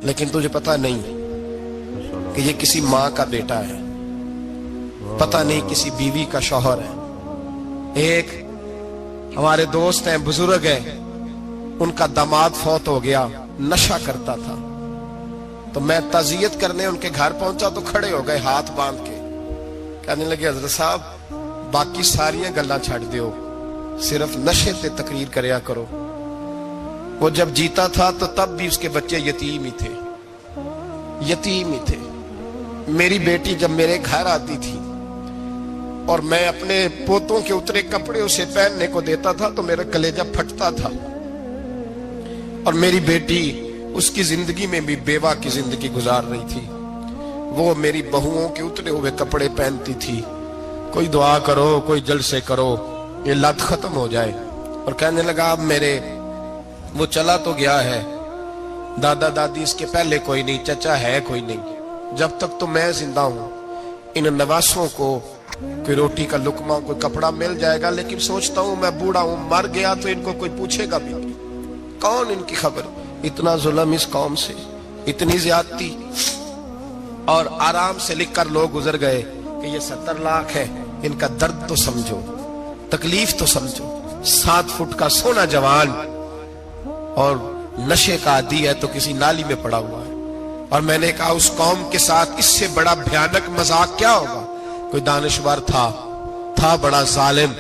لیکن تجھے پتا نہیں کہ یہ کسی ماں کا بیٹا ہے، پتا نہیں کسی بیوی کا شوہر ہے۔ ایک ہمارے دوست ہیں، بزرگ ہیں، ان کا داماد فوت ہو گیا، نشہ کرتا تھا، تو میں تعزیت کرنے ان کے گھر پہنچا تو کھڑے ہو گئے ہاتھ باندھ کے، کہنے لگے حضرت صاحب باقی ساریاں گلاں چھڑ دیو، صرف نشے تے تقریر کریا کرو۔ وہ جب جیتا تھا تو تب بھی اس کے بچے یتیم ہی تھے، یتیم ہی تھے۔ میری بیٹی جب میرے گھر آتی تھی اور میں اپنے پوتوں کے اترے کپڑے اسے پہننے کو دیتا تھا تو میرا کلیجہ پھٹتا تھا، اور میری بیٹی اس کی زندگی میں بھی بیوہ کی زندگی گزار رہی تھی، وہ میری بہوؤں کے اترے ہوئے کپڑے پہنتی تھی۔ کوئی دعا کرو، کوئی جلسے کرو، یہ لت ختم ہو جائے۔ اور کہنے لگا اب میرے وہ چلا تو گیا ہے، دادا دادی اس کے پہلے کوئی نہیں، چچا ہے کوئی نہیں، جب تک تو میں زندہ ہوں ان نواسوں کو کوئی روٹی کا لقمہ، کوئی کپڑا مل جائے گا، لیکن سوچتا ہوں میں بوڑھا ہوں، مر گیا تو ان کو کوئی پوچھے گا بھی نہیں، کون ان کی خبر۔ اتنا ظلم اس قوم سے، اتنی زیادتی، اور آرام سے لکھ کر لوگ گزر گئے کہ یہ 70 لاکھ ہے، ان کا درد تو سمجھو، تکلیف تو سمجھو۔ 7 فٹ کا سونا جوان اور نشے کا عادی ہے تو کسی نالی میں پڑا ہوا ہے۔ اور میں نے کہا اس قوم کے ساتھ اس سے بڑا بھیانک مذاق کیا ہوگا۔ کوئی دانشور تھا بڑا ظالم،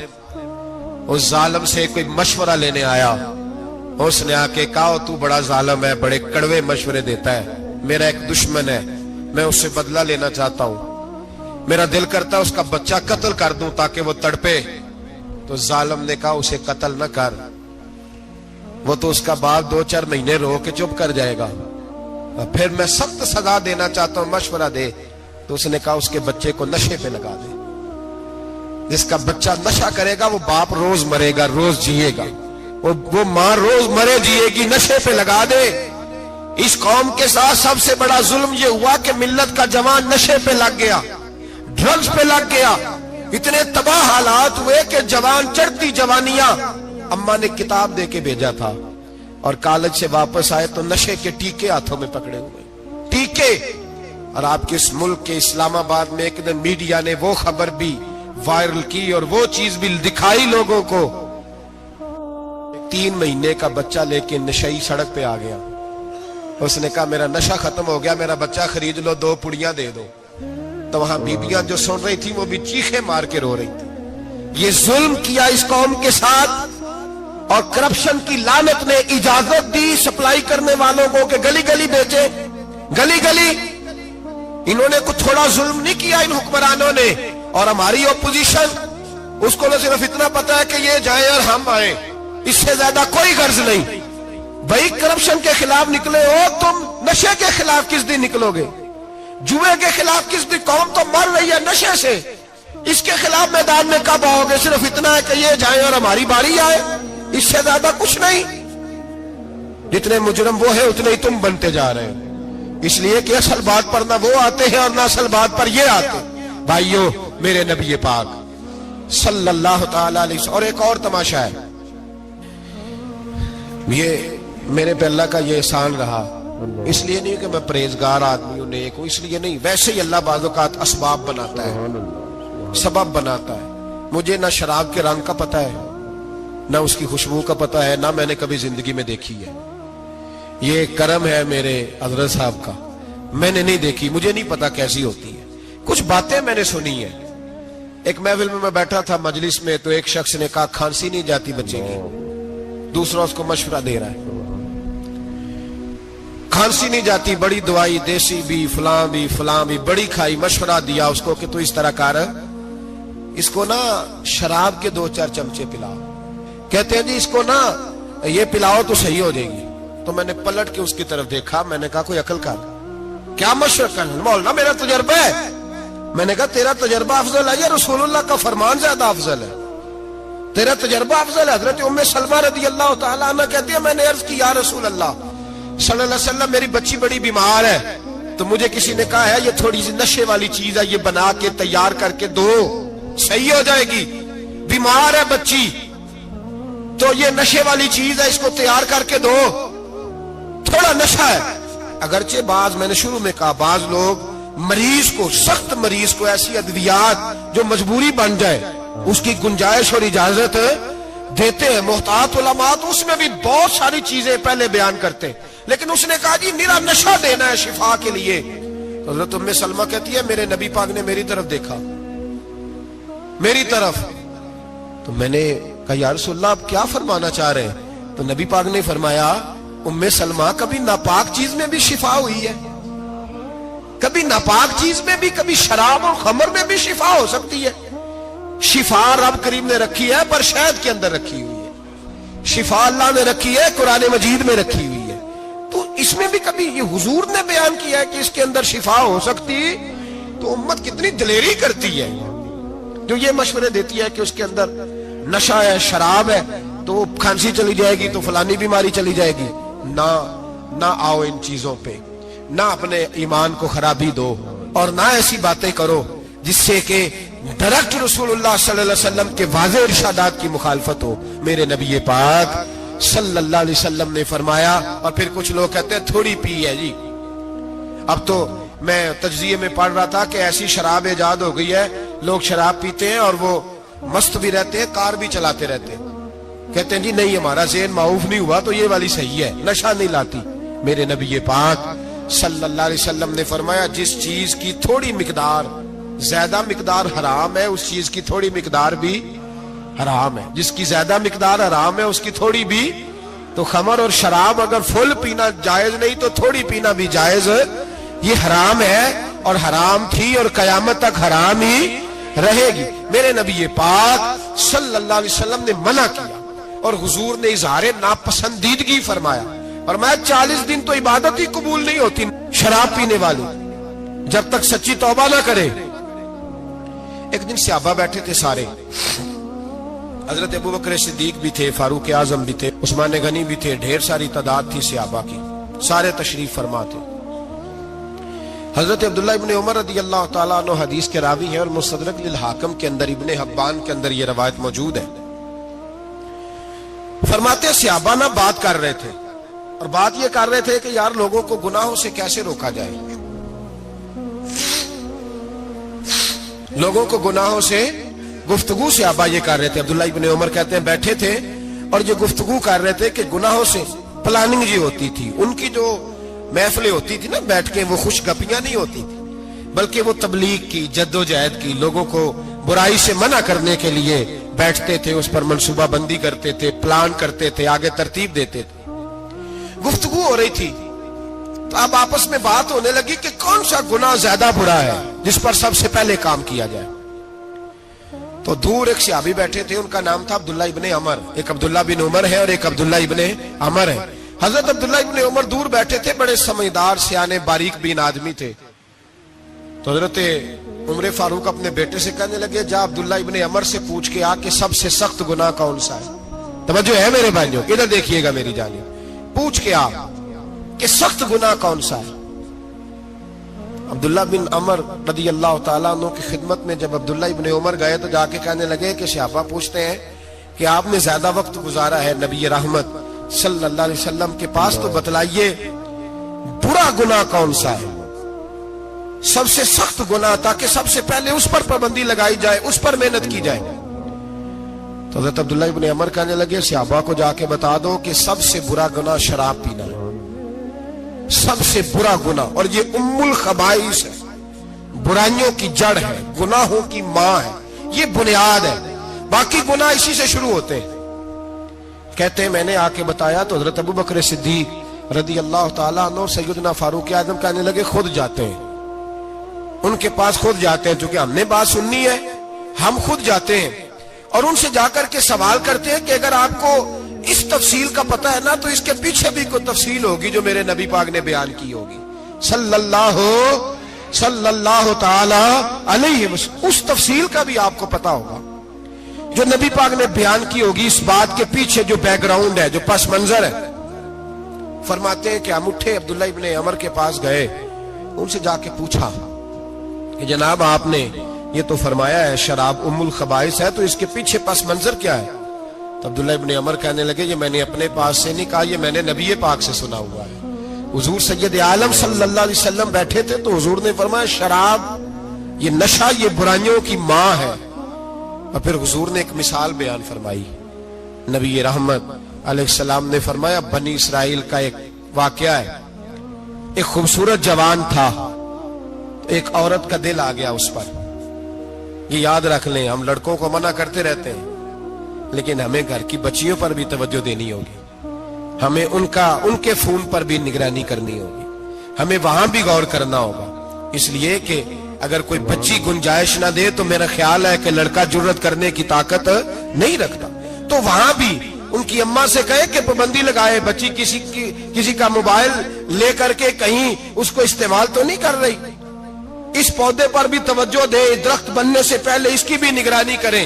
اس ظالم سے کوئی مشورہ لینے آیا، اس نے آ کے کہا تو بڑا ظالم ہے، بڑے کڑوے مشورے دیتا ہے، میرا ایک دشمن ہے، میں اس سے بدلہ لینا چاہتا ہوں، میرا دل کرتا ہے اس کا بچہ قتل کر دوں تاکہ وہ تڑپے۔ تو ظالم نے کہا اسے قتل نہ کر، وہ تو اس کا باپ 2-4 مہینے رو کے چپ کر جائے گا، پھر میں سخت سزا دینا چاہتا ہوں، مشورہ دے۔ تو اس نے کہا اس کے بچے کو نشے پہ لگا دے، جس کا بچہ نشہ کرے گا وہ باپ روز مرے گا، روز جیے گا، وہ ماں روز مرے جیے گی، نشے پہ لگا دے۔ اس قوم کے ساتھ سب سے بڑا ظلم یہ ہوا کہ ملت کا جوان نشے پہ لگ گیا، ڈرگز پہ لگ گیا، اتنے تباہ حالات ہوئے کہ جوان چڑھتی جوانیاں، اماں نے کتاب دے کے بھیجا تھا، اور کالج سے واپس آئے تو نشے کے ٹیکے ہاتھوں میں پکڑے ہوئے، ٹیکے۔ اور آپ کے اس ملک کے اسلام آباد میں ایک دن میڈیا نے وہ خبر بھی وائرل کی اور وہ چیز بھی دکھائی لوگوں کو، 3 مہینے کا بچہ لے کے نشئی سڑک پہ آ گیا، اس نے کہا میرا نشہ ختم ہو گیا، میرا بچہ خرید لو، 2 پڑیاں دے دو۔ تو وہاں بیبیاں جو سن رہی تھی وہ بھی چیخیں مار کے رو رہی تھی۔ یہ ظلم کیا اس قوم کے ساتھ، اور کرپشن کی لعنت نے اجازت دی سپلائی کرنے والوں کو کہ گلی گلی بیچے، گلی گلی۔ انہوں نے کچھ تھوڑا ظلم نہیں کیا ان حکمرانوں نے، اور ہماری اپوزیشن اس کو نہ صرف اتنا پتا ہے کہ یہ جائیں اور ہم آئیں، اس سے زیادہ کوئی غرض نہیں۔ بھائی کرپشن کے خلاف نکلے ہو تم، نشے کے خلاف کس دن نکلو گے؟ جوئے کے خلاف کس دن؟ قوم تو مر رہی ہے نشے سے، اس کے خلاف میدان میں کب آؤ گے؟ صرف اتنا ہے کہ یہ جائیں اور ہماری باری آئے، اس سے زیادہ کچھ نہیں۔ جتنے مجرم وہ ہیں اتنے ہی تم بنتے جا رہے ہیں، اس لیے کہ اصل بات پر نہ وہ آتے ہیں اور نہ اصل بات پر یہ آتے۔ بھائیو، میرے نبی پاک صلی اللہ تعالی علیہ وسلم، اور ایک اور تماشا ہے، یہ میرے پہ اللہ کا یہ احسان رہا، اس لیے نہیں کہ میں پرہیزگار آدمی ہوں، نیک ہوں، اس لیے نہیں، ویسے ہی اللہ بعض اوقات اسباب بناتا ہے، سبب بناتا ہے۔ مجھے نہ شراب کے رنگ کا پتہ ہے، نہ اس کی خوشبو کا پتہ ہے، نہ میں نے کبھی زندگی میں دیکھی ہے، یہ کرم ہے میرے حضرت صاحب کا، میں نے نہیں دیکھی، مجھے نہیں پتا کیسی ہوتی ہے، کچھ باتیں میں نے سنی ہیں۔ ایک محفل میں بیٹھا تھا مجلس میں، تو ایک شخص نے کہا کھانسی نہیں جاتی بچے کی، دوسرا اس کو مشورہ دے رہا ہے، کھانسی نہیں جاتی، بڑی دوائی دیسی بھی فلاں بھی بڑی کھائی، مشورہ دیا اس کو کہ تو اس طرح کر، اس کو نا شراب کے 2-4 چمچے پلاؤ، کہتے ہیں جی اس کو نا یہ پلاؤ تو صحیح ہو جائے گی۔ تو میں نے پلٹ کے اس کی طرف دیکھا، میں نے کہا کوئی عقل کر، کیا مشورہ کرنا؟ مولانا میرا تجربہ ہے۔ میں نے کہا تیرا تجربہ افضل ہے یا رسول اللہ کا فرمان زیادہ افضل ہے؟ تیرا تجربہ افضل ہے۔ حضرت ام سلمہ رضی اللہ تعالیٰ عنہ کہتی ہے میں نے عرض کی یا رسول اللہ صلی اللہ علیہ وسلم میری بچی بڑی بیمار ہے، تو مجھے کسی نے کہا ہے یہ تھوڑی سی نشے والی چیز ہے، یہ بنا کے تیار کر کے دو، صحیح ہو جائے گی، بیمار ہے بچی تو یہ نشے والی چیز ہے، اس کو تیار کر کے دو، تھوڑا نشہ ہے۔ اگرچہ بعض، میں نے شروع میں کہا، بعض لوگ مریض کو، سخت مریض کو ایسی ادویات جو مجبوری بن جائے اس کی گنجائش اور اجازت دیتے ہیں. محتاط علماء تو اس میں بھی بہت ساری چیزیں پہلے بیان کرتے ہیں، لیکن اس نے کہا جی میرا نشہ دینا ہے شفا کے لیے. حضرت ام سلمہ کہتی ہے میرے نبی پاک نے میری طرف دیکھا، میری طرف. تو میں نے کہا یا رسول اللہ آپ کیا فرمانا چاہ رہے ہیں؟ تو نبی پاک نے فرمایا ام سلمہ کبھی ناپاک چیز میں بھی شفا ہوئی ہے، کبھی ناپاک چیز میں بھی، کبھی شراب اور خمر میں بھی شفا ہو سکتی ہے. شفا رب کریم نے رکھی ہے پر شہد کے اندر رکھی ہوئی ہے، شفا اللہ نے رکھی ہے قرآن مجید میں رکھی ہوئی ہے. تو اس میں بھی کبھی یہ حضور نے بیان کیا ہے کہ اس کے اندر شفا ہو سکتی، تو امت کتنی دلیری کرتی ہے جو یہ مشورے دیتی ہے کہ اس کے اندر نشہ ہے، شراب ہے، تو کھانسی چلی جائے گی تو فلانی بیماری چلی جائے گی. نہ آؤ ان چیزوں پہ، نہ اپنے ایمان کو خرابی دو، اور نہ ایسی باتیں کرو جس سے کہ ڈائریکٹ رسول اللہ صلی اللہ علیہ وسلم کے واضح ارشادات کی مخالفت ہو. میرے نبی پاک صلی اللہ علیہ وسلم نے فرمایا. اور پھر کچھ لوگ کہتے ہیں تھوڑی پی ہے جی. اب تو میں تجزیے میں پڑھ رہا تھا کہ ایسی شراب ایجاد ہو گئی ہے، لوگ شراب پیتے ہیں اور وہ مست بھی رہتے ہیں، کار بھی چلاتے رہتے ہیں، کہتے ہیں جی نہیں ہمارا ذہن معاف نہیں ہوا تو یہ والی صحیح ہے، نشہ نہیں لاتی. میرے نبی پاک صلی اللہ علیہ وسلم نے فرمایا جس چیز کی تھوڑی مقدار، زیادہ مقدار حرام ہے اس چیز کی تھوڑی مقدار بھی حرام ہے. جس کی زیادہ مقدار حرام ہے اس کی تھوڑی بھی. تو خمر اور شراب اگر فل پینا جائز نہیں تو تھوڑی پینا بھی جائز. یہ حرام ہے اور حرام تھی اور قیامت تک حرام ہی رہے گی. میرے نبی پاک صلی اللہ علیہ وسلم نے منع کیا اور حضور نے اظہار ناپسندیدگی فرمایا. اور میں 40 دن تو عبادت ہی قبول نہیں ہوتی شراب پینے والی جب تک سچی توبہ نہ کرے. ایک دن صحابہ بیٹھے تھے سارے، حضرت ابوبکر صدیق بھی تھے، فاروق اعظم بھی تھے، عثمان غنی بھی تھے، ڈھیر ساری تعداد تھی صحابہ کی، سارے تشریف فرما تھے. حضرت عبداللہ ابن عمر رضی اللہ تعالیٰ عنہ حدیث کے راوی ہیں اور مستدرک للحاکم کے اندر، ابن حبان کے اندر یہ روایت موجود ہے. فرماتے صحابہ نہ بات کر رہے تھے اور بات یہ کر رہے تھے کہ یار لوگوں کو گناہوں سے کیسے روکا جائے، لوگوں کو گناہوں سے گفتگو. صحابہ یہ کر رہے تھے. عبداللہ ابن عمر کہتے ہیں بیٹھے تھے اور یہ گفتگو کر رہے تھے کہ گناہوں سے پلاننگ جی ہوتی تھی. ان کی جو محفلیں ہوتی تھی نا بیٹھ کے، وہ خوش گپیاں نہیں ہوتی تھی بلکہ وہ تبلیغ کی، جد و جہد کی، لوگوں کو برائی سے منع کرنے کے لیے بیٹھتے تھے، اس پر منصوبہ بندی کرتے تھے، پلان کرتے تھے، آگے ترتیب دیتے تھے. گفتگو ہو رہی تھی تو اب آپس میں بات ہونے لگی کہ کون سا گناہ زیادہ برا ہے جس پر سب سے پہلے کام کیا جائے. تو دور ایک صحابی بیٹھے تھے، ان کا نام تھا عبداللہ ابن عمر. ایک عبداللہ بن عمر ہے اور ایک عبداللہ ابن عمر ہے. حضرت عبداللہ ابن عمر دور بیٹھے تھے، بڑے سمجھدار سیانے باریک بین آدمی تھے. تو حضرت عمر فاروق اپنے بیٹے سے کہنے لگے جا عبداللہ ابن عمر سے پوچھ کے آ کہ سب سے سخت گناہ کون سا ہے. توجہ ہے میرے بھائیوں، ادھر دیکھیے گا میری جانب، پوچھ کے آ کہ سخت گناہ کون سا ہے. عبداللہ بن عمر رضی اللہ تعالیٰ عنہ کی خدمت میں جب عبداللہ ابن عمر گئے تو جا کے کہنے لگے کہ صحابہ پوچھتے ہیں کہ آپ نے زیادہ وقت گزارا ہے نبی رحمت صلی اللہ علیہ وسلم کے پاس، تو بتلائیے برا گناہ کون سا ہے، سب سے سخت گناہ، تاکہ سب سے پہلے اس پر پابندی لگائی جائے، اس پر محنت کی جائے. تو حضرت عبداللہ ابن عمر کہنے لگے صحابہ کو جا کے بتا دو کہ سب سے برا گناہ شراب پینا ہے، سب سے برا گناہ، اور یہ ام الخبائث ہے، برائیوں کی جڑ ہے، گناہوں کی ماں ہے، یہ بنیاد ہے، باقی گناہ اسی سے شروع ہوتے ہیں. کہتے ہیں میں نے آ کے بتایا تو حضرت ابوبکر صدیق رضی اللہ تعالیٰ عنہ سیدنا فاروق اعظم کہنے لگے خود جاتے ہیں، ان کے پاس خود جاتے ہیں، چونکہ ہم نے بات سننی ہے ہم خود جاتے ہیں اور ان سے جا کر کے سوال کرتے ہیں کہ اگر آپ کو اس تفصیل کا پتہ ہے نا تو اس کے پیچھے بھی کوئی تفصیل ہوگی جو میرے نبی پاک نے بیان کی ہوگی صلی اللہ تعالی علیہ وسلم، اس تفصیل کا بھی آپ کو پتہ ہوگا جو نبی پاک نے بیان کی ہوگی، اس بات کے پیچھے جو بیک گراؤنڈ ہے، جو پس منظر ہے. فرماتے ہیں کہ ہم اٹھے، عبداللہ ابن عمر کے پاس گئے، ان سے جا کے پوچھا کہ جناب آپ نے یہ تو فرمایا ہے شراب ام الخبائث ہے، تو اس کے پیچھے پس منظر کیا ہے؟ تو عبداللہ ابن عمر کہنے لگے یہ میں نے اپنے پاس سے نہیں کہا، یہ میں نے نبی پاک سے سنا ہوا ہے. حضور سید عالم صلی اللہ علیہ وسلم بیٹھے تھے تو حضور نے فرمایا شراب یہ نشہ یہ برائیوں کی ماں ہے. اور پھر حضور نے ایک مثال بیان فرمائی. نبی رحمت علیہ السلام نے فرمایا بنی اسرائیل کا ایک واقعہ ہے. ایک خوبصورت جوان تھا, ایک عورت کا دل آ گیا اس پر. یہ یاد رکھ لیں, ہم لڑکوں کو منع کرتے رہتے ہیں لیکن ہمیں گھر کی بچیوں پر بھی توجہ دینی ہوگی, ہمیں ان کے فون پر بھی نگرانی کرنی ہوگی, ہمیں وہاں بھی غور کرنا ہوگا. اس لیے کہ اگر کوئی بچی گنجائش نہ دے تو میرا خیال ہے کہ لڑکا جرت کرنے کی طاقت نہیں رکھتا. تو وہاں بھی ان کی اماں سے کہے کہ پابندی لگائے, بچی کسی کا موبائل لے کر کے کہیں اس کو استعمال تو نہیں کر رہی, اس پودے پر بھی توجہ دے, درخت بننے سے پہلے اس کی بھی نگرانی کریں,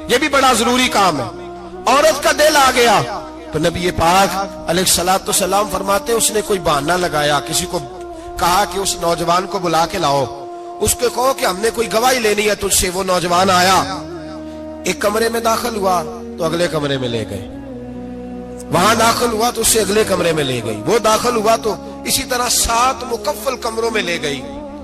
یہ بھی بڑا ضروری کام ہے. عورت کا دل آ گیا تو نبی پاک علیہ الصلوۃ والسلام فرماتے اس نے کوئی بہانہ لگایا, کسی کو کہا کہ اس نوجوان کو بلا کے لاؤ, اس کو کہو کہ ہم نے کوئی گواہی لینی ہے تجھ سے. وہ نوجوان آیا, ایک کمرے میں داخل ہوا تو اگلے کمرے میں لے گئے, وہاں داخل ہوا تو اس سے اگلے کمرے میں لے گئی, وہ داخل ہوا تو اسی طرح 7 مکفل کمروں میں لے گئی.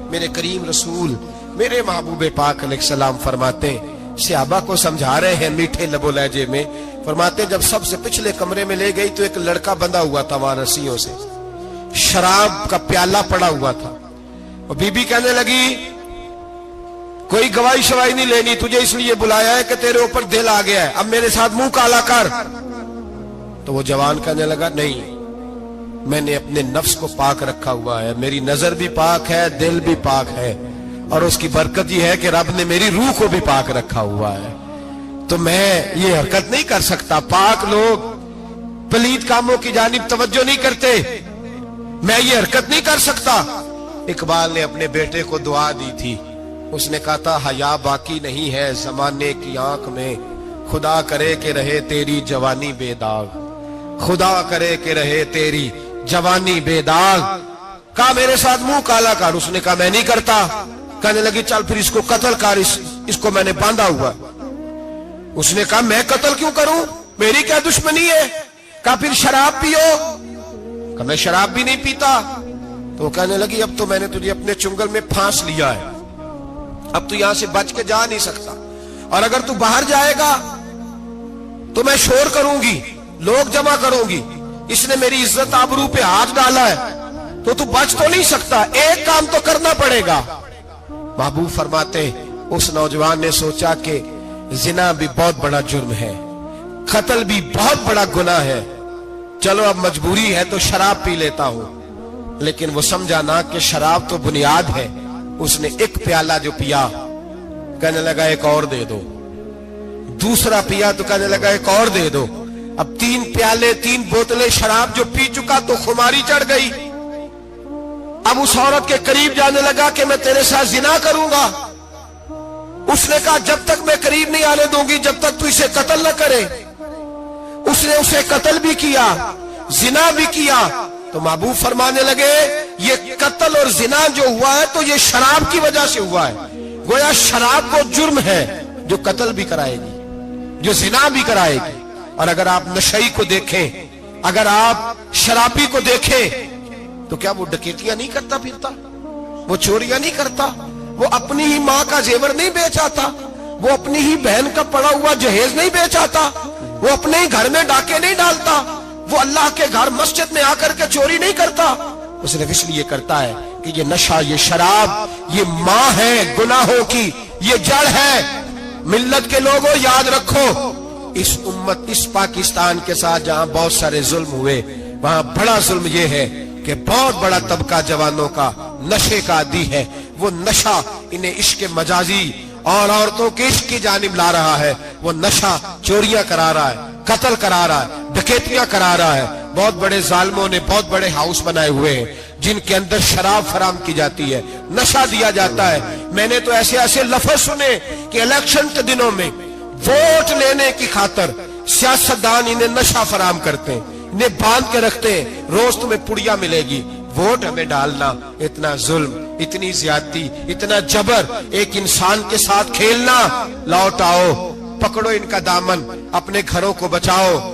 میرے کریم رسول میرے محبوب پاک علیہ السلام فرماتے ہیں, صحابہ کو سمجھا رہے ہیں میٹھے لب و لہجے میں, فرماتے ہیں جب سب سے پچھلے کمرے میں لے گئی تو ایک لڑکا بندھا ہوا تھا وہاں رسیوں سے, شراب کا پیالہ پڑا ہوا تھا. اور بی بی کہنے لگی کوئی گواہی شواہی نہیں لینی, تجھے اس لیے بلایا ہے کہ تیرے اوپر دل آ گیا ہے, اب میرے ساتھ منہ کالا کر. تو وہ جوان کہنے لگا نہیں, میں نے اپنے نفس کو پاک رکھا ہوا ہے, میری نظر بھی پاک ہے, دل بھی پاک ہے, اور اس کی برکت یہ ہے کہ رب نے میری روح کو بھی پاک رکھا ہوا ہے, تو میں یہ حرکت نہیں کر سکتا. پاک لوگ پلید کاموں کی جانب توجہ نہیں کرتے, میں یہ حرکت نہیں کر سکتا. اقبال نے اپنے بیٹے کو دعا دی تھی, اس نے کہا تھا حیا باقی نہیں ہے زمانے کی آنکھ میں, خدا کرے کہ رہے تیری جوانی بے داغ, خدا کرے کہ رہے تیری جوانی بے داغ. کہا میرے ساتھ منہ کالا کر, اس نے کہا میں نہیں کرتا. کہنے لگی چل پھر اس کو قتل کر, اس کو میں نے باندھا ہوا. اس نے کہا میں قتل کیوں کروں, میری کیا دشمنی ہے. کہا پھر شراب پیو, کہا میں شراب بھی نہیں پیتا. تو کہنے لگی اب تو میں نے تجھے اپنے چنگل میں پھانس لیا ہے, اب تو یہاں سے بچ کے جا نہیں سکتا, اور اگر تو باہر جائے گا تو میں شور کروں گی, لوگ جمع کروں گی, اس نے میری عزت آبرو پہ ہاتھ ڈالا ہے, تو بچ تو نہیں سکتا, ایک کام تو کرنا پڑے گا. محبوب فرماتے اس نوجوان نے سوچا کہ زنا بھی بہت بڑا جرم ہے, قتل بھی بہت بڑا گناہ ہے, چلو اب مجبوری ہے تو شراب پی لیتا ہوں. لیکن وہ سمجھا نہ کہ شراب تو بنیاد ہے. اس نے ایک پیالہ جو پیا, کہنے لگا ایک اور دے دو, دوسرا پیا تو کہنے لگا ایک اور دے دو. اب 3 پیالے 3 بوتلیں شراب جو پی چکا تو خماری چڑھ گئی. اب اس عورت کے قریب جانے لگا کہ میں تیرے ساتھ زنا کروں گا. اس نے کہا جب تک میں قریب نہیں آنے دوں گی جب تک تو اسے قتل نہ کرے. اس نے اسے قتل بھی کیا, زنا بھی کیا. تو محبوب فرمانے لگے یہ قتل اور زنا جو ہوا ہے تو یہ شراب کی وجہ سے ہوا ہے. گویا شراب کو جرم ہے جو قتل بھی کرائے گی, جو زنا بھی کرائے گی. اور اگر آپ نشئی کو دیکھیں, اگر آپ شرابی کو دیکھیں تو کیا وہ ڈکیتیاں نہیں کرتا پھرتا, وہ چوریاں نہیں کرتا, وہ اپنی ہی ماں کا زیور نہیں بیچ آتا, وہ اپنی ہی بہن کا پڑا ہوا جہیز نہیں بیچ آتا, وہ اپنے ہی گھر میں ڈاکے نہیں ڈالتا, وہ اللہ کے گھر مسجد میں آ کر کے چوری نہیں کرتا. وہ صرف اس لیے کرتا ہے کہ یہ نشہ, یہ شراب یہ ماں ہے گناہوں کی, یہ جڑ ہے. ملت کے لوگوں یاد رکھو, اس امت اس پاکستان کے ساتھ جہاں بہت سارے ظلم ہوئے وہاں بڑا ظلم یہ ہے کہ بہت بڑا طبقہ جوانوں کا نشے کا عادی ہے. وہ نشہ انہیں عشق مجازی اور عورتوں کے عشق کی جانب لا رہا ہے. وہ نشہ چوریاں کرا رہا ہے, قتل کرا رہا ہے, ڈکیتیاں کرا رہا ہے. بہت بڑے ظالموں نے بہت بڑے ہاؤس بنائے ہوئے ہیں جن کے اندر شراب فراہم کی جاتی ہے, نشہ دیا جاتا ہے. میں نے تو ایسے لفظ سنے کہ الیکشن کے دنوں میں ووٹ لینے کی خاطر سیاستدان انہیں نشہ فراہم کرتے ہیں, انہیں باندھ کے رکھتے ہیں, روز تمہیں پڑیا ملے گی, ووٹ ہمیں ڈالنا. اتنا ظلم, اتنی زیادتی, اتنا جبر, ایک انسان کے ساتھ کھیلنا. لوٹ آؤ, پکڑو ان کا دامن, اپنے گھروں کو بچاؤ.